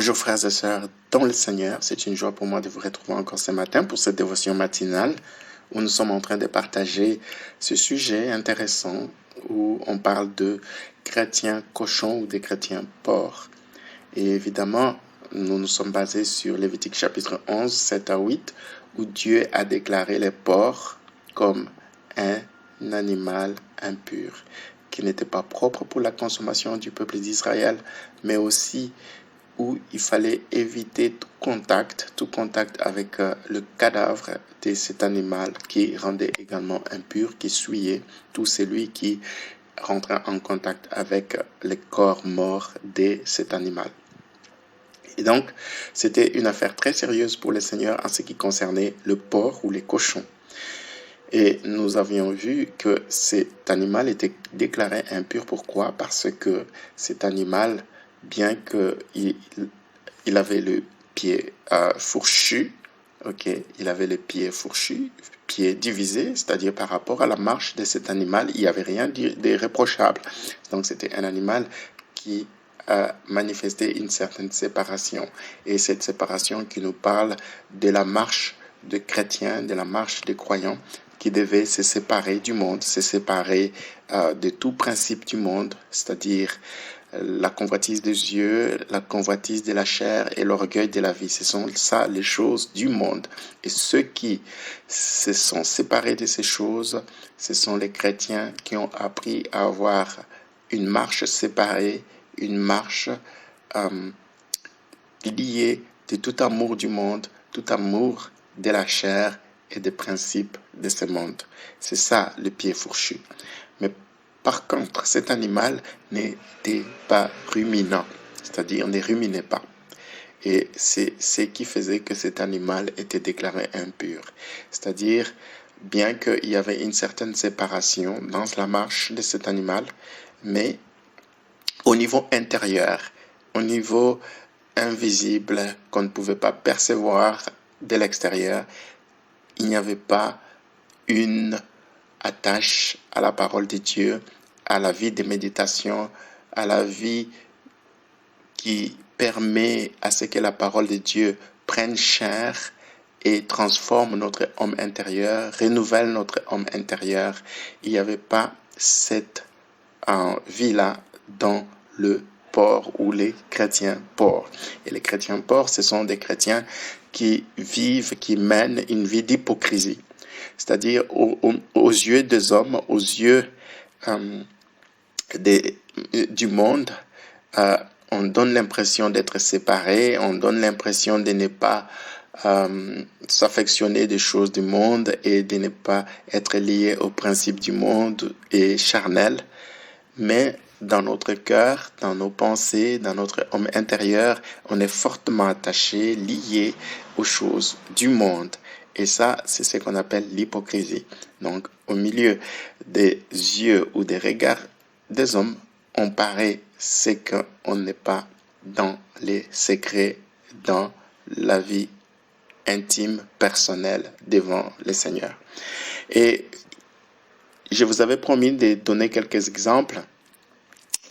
Bonjour frères et sœurs dans le Seigneur, c'est une joie pour moi de vous retrouver encore ce matin pour cette dévotion matinale où nous sommes en train de partager ce sujet intéressant où on parle de chrétiens cochons ou des chrétiens porcs. Et évidemment, nous nous sommes basés sur Lévitique chapitre 11, 7 à 8 où Dieu a déclaré les porcs comme un animal impur qui n'était pas propre pour la consommation du peuple d'Israël, mais aussi où il fallait éviter tout contact avec le cadavre de cet animal qui rendait également impur, qui souillait tout celui qui rentrait en contact avec le corps mort de cet animal. Et donc, c'était une affaire très sérieuse pour le Seigneur en ce qui concernait le porc ou les cochons. Et nous avions vu que cet animal était déclaré impur. Pourquoi? Parce que cet animal, bien qu'il avait le pied fourchu, il avait le pied fourchu, pied divisé, c'est-à-dire par rapport à la marche de cet animal, il n'y avait rien de reprochable. Donc c'était un animal qui a manifesté une certaine séparation. Et cette séparation qui nous parle de la marche des chrétiens, de la marche des croyants, qui devaient se séparer du monde, se séparer de tout principe du monde, c'est-à-dire la convoitise des yeux, la convoitise de la chair et l'orgueil de la vie. Ce sont ça les choses du monde. Et ceux qui se sont séparés de ces choses, ce sont les chrétiens qui ont appris à avoir une marche séparée, une marche liée de tout amour du monde, tout amour de la chair et des principes de ce monde. C'est ça le pied fourchu. Mais par contre, cet animal n'était pas ruminant, c'est-à-dire ne ruminait pas. Et c'est ce qui faisait que cet animal était déclaré impur. C'est-à-dire, bien qu'il y avait une certaine séparation dans la marche de cet animal, mais au niveau intérieur, au niveau invisible, qu'on ne pouvait pas percevoir de l'extérieur, il n'y avait pas une attache à la parole de Dieu, à la vie de méditation, à la vie qui permet à ce que la parole de Dieu prenne chair et transforme notre homme intérieur, renouvelle notre homme intérieur. Il n'y avait pas cette vie-là dans le porc ou les chrétiens porcs. Et les chrétiens porcs, ce sont des chrétiens qui vivent, qui mènent une vie d'hypocrisie. C'est-à-dire aux yeux des hommes, aux yeux du monde, on donne l'impression d'être séparés, on donne l'impression de ne pas s'affectionner des choses du monde et de ne pas être lié aux principes du monde et charnel. Mais dans notre cœur, dans nos pensées, dans notre homme intérieur, on est fortement attaché, lié aux choses du monde. Et ça, c'est ce qu'on appelle l'hypocrisie. Donc, au milieu des yeux ou des regards des hommes, on paraît ce qu'on n'est pas dans les secrets, dans la vie intime, personnelle, devant le Seigneur. Et je vous avais promis de donner quelques exemples.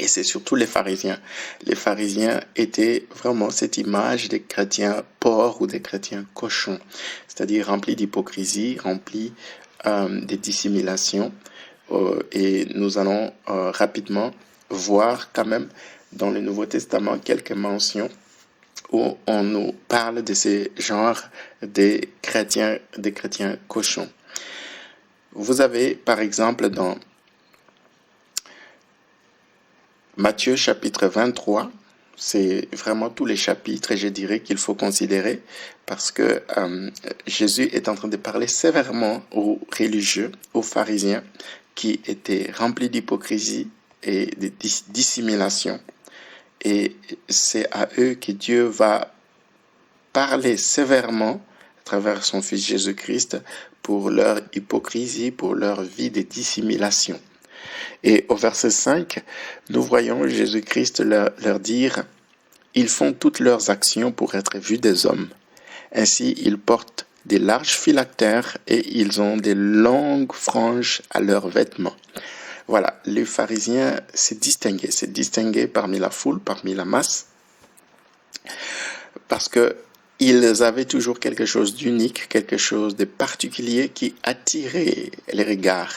Et c'est surtout les pharisiens. Les pharisiens étaient vraiment cette image des chrétiens porcs ou des chrétiens cochons, c'est-à-dire remplis d'hypocrisie, remplis de dissimulation. Et nous allons rapidement voir quand même dans le Nouveau Testament quelques mentions où on nous parle de ce genre de chrétiens cochons. Vous avez par exemple dans Matthieu chapitre 23, c'est vraiment tous les chapitres, et je dirais qu'il faut considérer parce que Jésus est en train de parler sévèrement aux religieux, aux pharisiens qui étaient remplis d'hypocrisie et de dissimulation. Et c'est à eux que Dieu va parler sévèrement à travers son Fils Jésus-Christ pour leur hypocrisie, pour leur vie de dissimulation. Et au verset 5, nous voyons Jésus-Christ leur dire « Ils font toutes leurs actions pour être vus des hommes. Ainsi, ils portent des larges phylactères et ils ont des longues franges à leurs vêtements. » Voilà, les pharisiens s'est distingué parmi la foule, parmi la masse, parce que ils avaient toujours quelque chose d'unique, quelque chose de particulier qui attirait les regards.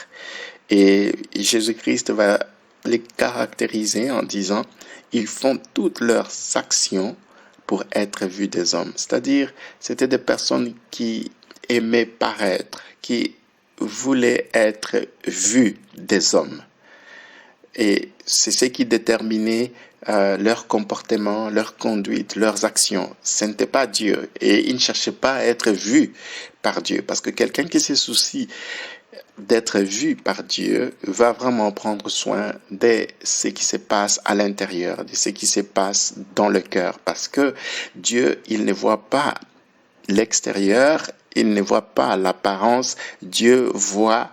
Et Jésus-Christ va les caractériser en disant, ils font toutes leurs actions pour être vus des hommes. C'est-à-dire, c'était des personnes qui aimaient paraître, qui voulaient être vues des hommes. Et c'est ce qui déterminait leur comportement, leur conduite, leurs actions. Ce n'était pas Dieu. Et ils ne cherchaient pas à être vus par Dieu. Parce que quelqu'un qui se soucie d'être vu par Dieu va vraiment prendre soin de ce qui se passe à l'intérieur, de ce qui se passe dans le cœur. Parce que Dieu, il ne voit pas l'extérieur, il ne voit pas l'apparence. Dieu voit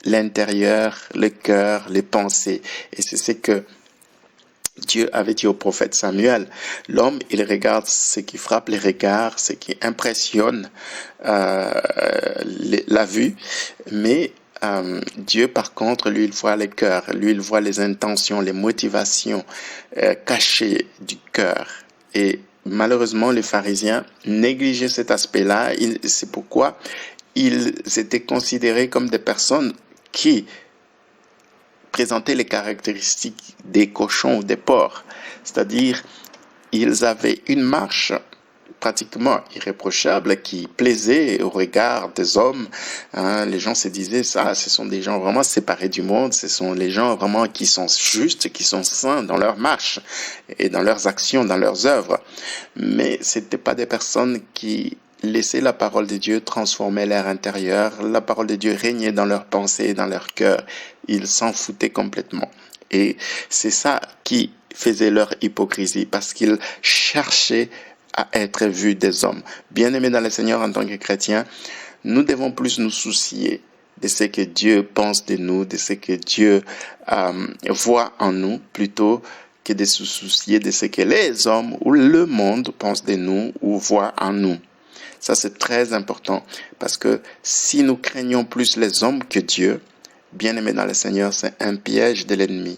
l'intérieur, le cœur, les pensées. Et c'est ce que Dieu avait dit au prophète Samuel. L'homme, il regarde ce qui frappe les regards, ce qui impressionne la vue, mais Dieu, par contre, lui, il voit les cœurs, lui, il voit les intentions, les motivations cachées du cœur. Et malheureusement, les pharisiens négligeaient cet aspect-là. C'est pourquoi ils étaient considérés comme des personnes qui présentaient les caractéristiques des cochons ou des porcs. C'est-à-dire, ils avaient une marche pratiquement irréprochable qui plaisait au regard des hommes. Les gens se disaient, ça, ce sont des gens vraiment séparés du monde, ce sont les gens vraiment qui sont justes, qui sont saints dans leur marche et dans leurs actions, dans leurs œuvres. Mais ce n'étaient pas des personnes qui laissaient la parole de Dieu transformer leur intérieur. La parole de Dieu régnait dans leurs pensées et dans leur cœur. Ils s'en foutaient complètement. Et c'est ça qui faisait leur hypocrisie, parce qu'ils cherchaient à être vus des hommes. Bien-aimés dans le Seigneur, en tant que chrétiens, nous devons plus nous soucier de ce que Dieu pense de nous, de ce que Dieu voit en nous, plutôt que de se soucier de ce que les hommes ou le monde pensent de nous ou voient en nous. Ça, c'est très important, parce que si nous craignons plus les hommes que Dieu, bien-aimés dans le Seigneur, c'est un piège de l'ennemi.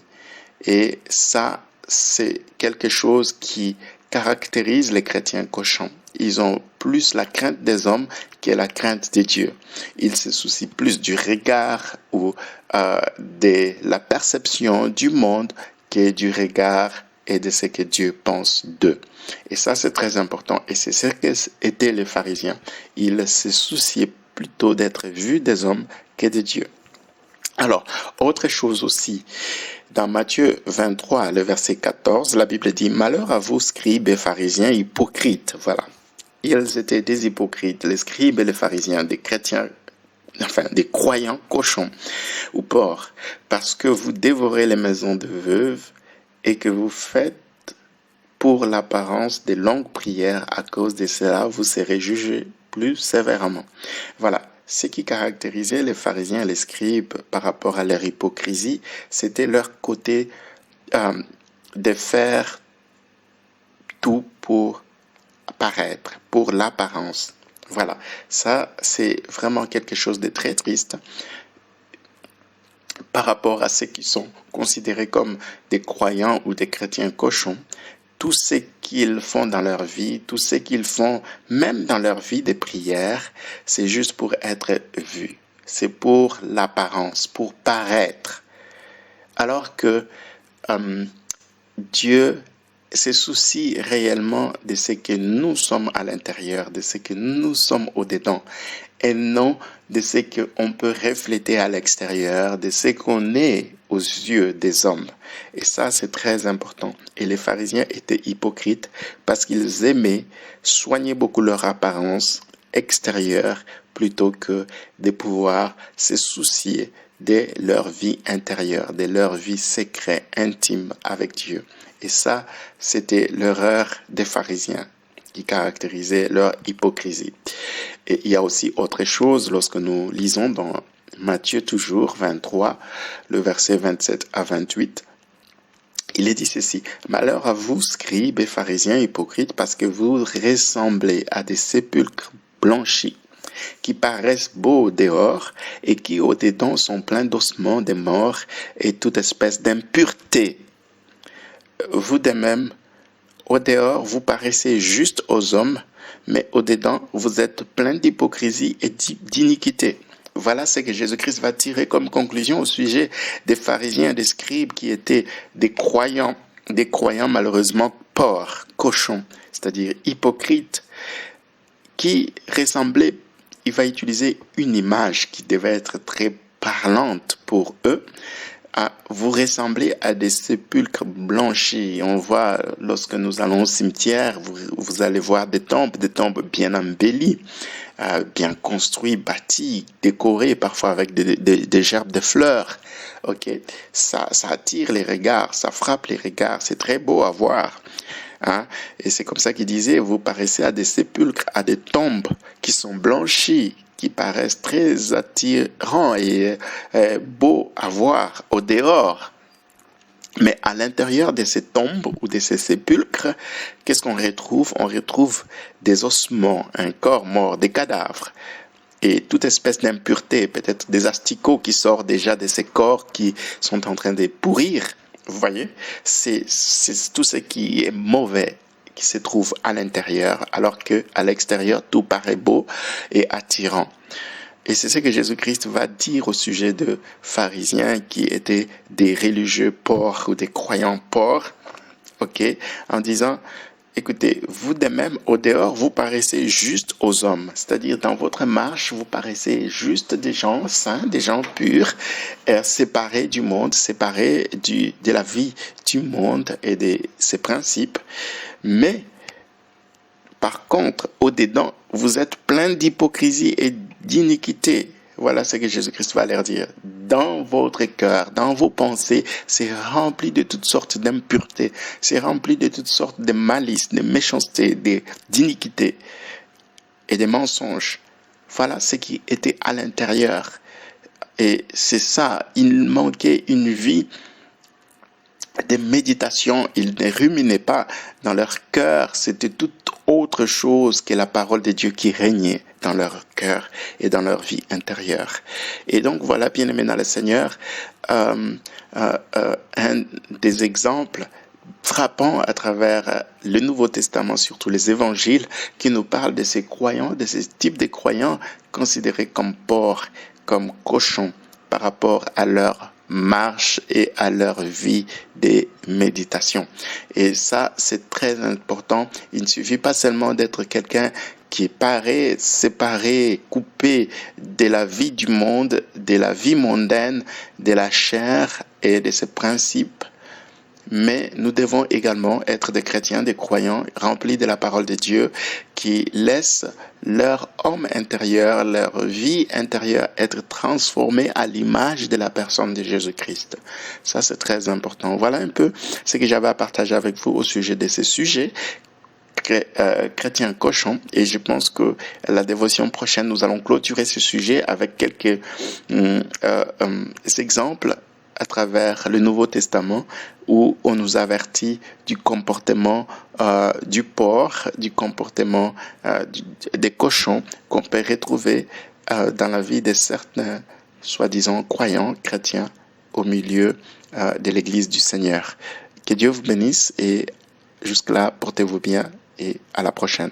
Et ça, c'est quelque chose qui caractérise les chrétiens cochons. Ils ont plus la crainte des hommes que la crainte de Dieu. Ils se soucient plus du regard ou de la perception du monde que du regard et de ce que Dieu pense d'eux. Et ça, c'est très important. Et c'est ce qu'étaient les pharisiens. Ils se souciaient plutôt d'être vus des hommes que de Dieu. Alors, autre chose aussi, dans Matthieu 23, le verset 14, la Bible dit « Malheur à vous, scribes et pharisiens hypocrites ». Voilà. Ils étaient des hypocrites, les scribes et les pharisiens, des chrétiens, enfin des croyants cochons ou porcs, parce que vous dévorez les maisons de veuves et que vous faites pour l'apparence des longues prières. À cause de cela, vous serez jugés plus sévèrement. Voilà. Ce qui caractérisait les pharisiens et les scribes par rapport à leur hypocrisie, c'était leur côté de faire tout pour paraître, pour l'apparence. Voilà, ça c'est vraiment quelque chose de très triste par rapport à ceux qui sont considérés comme des croyants ou des chrétiens cochons. Tout ce qu'ils font dans leur vie, tout ce qu'ils font même dans leur vie de prière, c'est juste pour être vus. C'est pour l'apparence, pour paraître. Alors que Dieu se soucie réellement de ce que nous sommes à l'intérieur, de ce que nous sommes au-dedans, et non de ce qu'on peut refléter à l'extérieur, de ce qu'on est aux yeux des hommes. Et ça, c'est très important. Et les pharisiens étaient hypocrites parce qu'ils aimaient soigner beaucoup leur apparence extérieure plutôt que de pouvoir se soucier de leur vie intérieure, de leur vie secrète, intime avec Dieu. Et ça, c'était l'erreur des pharisiens qui caractérisait leur hypocrisie. Et il y a aussi autre chose lorsque nous lisons dans Matthieu toujours 23, le verset 27 à 28. Il est dit ceci: « Malheur à vous, scribes et pharisiens hypocrites, parce que vous ressemblez à des sépulcres blanchis, qui paraissent beaux au dehors et qui au dedans sont pleins d'ossements des morts et toute espèce d'impureté. Vous de même Au dehors, vous paraissez juste aux hommes, mais au dedans, vous êtes plein d'hypocrisie et d'iniquité. Voilà ce que Jésus-Christ va tirer comme conclusion au sujet des pharisiens, des scribes qui étaient des croyants malheureusement porcs, cochons, c'est-à-dire hypocrites, qui ressemblaient, il va utiliser une image qui devait être très parlante pour eux. Vous ressemblez à des sépulcres blanchis. On voit, lorsque nous allons au cimetière, vous allez voir des tombes bien embellies, bien construites, bâties, décorées, parfois avec des gerbes de fleurs. Ok, ça attire les regards, ça frappe les regards, c'est très beau à voir. Et c'est comme ça qu'il disait, vous paraissez à des sépulcres, à des tombes qui sont blanchies, qui paraissent très attirants et beaux à voir au dehors. Mais à l'intérieur de ces tombes ou de ces sépulcres, qu'est-ce qu'on retrouve? On retrouve des ossements, un corps mort, des cadavres. Et toute espèce d'impureté, peut-être des asticots qui sortent déjà de ces corps qui sont en train de pourrir. Vous voyez, c'est tout ce qui est mauvais qui se trouve à l'intérieur, alors que à l'extérieur, tout paraît beau et attirant. Et c'est ce que Jésus-Christ va dire au sujet de pharisiens qui étaient des religieux porcs ou des croyants porcs, en disant, écoutez, vous de même, au dehors, vous paraissez juste aux hommes. C'est-à-dire, dans votre marche, vous paraissez juste des gens saints, des gens purs, séparés du monde, séparés de la vie du monde et de ses principes. Mais, par contre, au-dedans, vous êtes plein d'hypocrisie et d'iniquité. Voilà ce que Jésus-Christ va leur dire. Dans votre cœur, dans vos pensées, c'est rempli de toutes sortes d'impuretés, c'est rempli de toutes sortes de malices, de méchanceté, d'iniquité et de mensonges. Voilà ce qui était à l'intérieur. Et c'est ça, il manquait une vie de méditation, ils ne ruminaient pas dans leur cœur, c'était toute autre chose que la parole de Dieu qui régnait dans leur cœur et dans leur vie intérieure. Et donc voilà, bien aimé dans le Seigneur, un des exemples frappants à travers le Nouveau Testament, surtout les évangiles, qui nous parlent de ces croyants, de ces types de croyants considérés comme porcs, comme cochons, par rapport à leur marche et à leur vie de méditation. Et ça, c'est très important. Il ne suffit pas seulement d'être quelqu'un qui paraît séparé, coupé de la vie du monde, de la vie mondaine, de la chair et de ses principes. Mais nous devons également être des chrétiens, des croyants remplis de la parole de Dieu qui laissent leur homme intérieur, leur vie intérieure être transformée à l'image de la personne de Jésus-Christ. Ça, c'est très important. Voilà un peu ce que j'avais à partager avec vous au sujet de ces sujets chrétiens cochons. Et je pense que la dévotion prochaine, nous allons clôturer ce sujet avec quelques exemples à travers le Nouveau Testament où on nous avertit du comportement du porc, du comportement des cochons qu'on peut retrouver dans la vie de certains soi-disant croyants chrétiens au milieu de l'Église du Seigneur. Que Dieu vous bénisse et jusque-là, portez-vous bien et à la prochaine.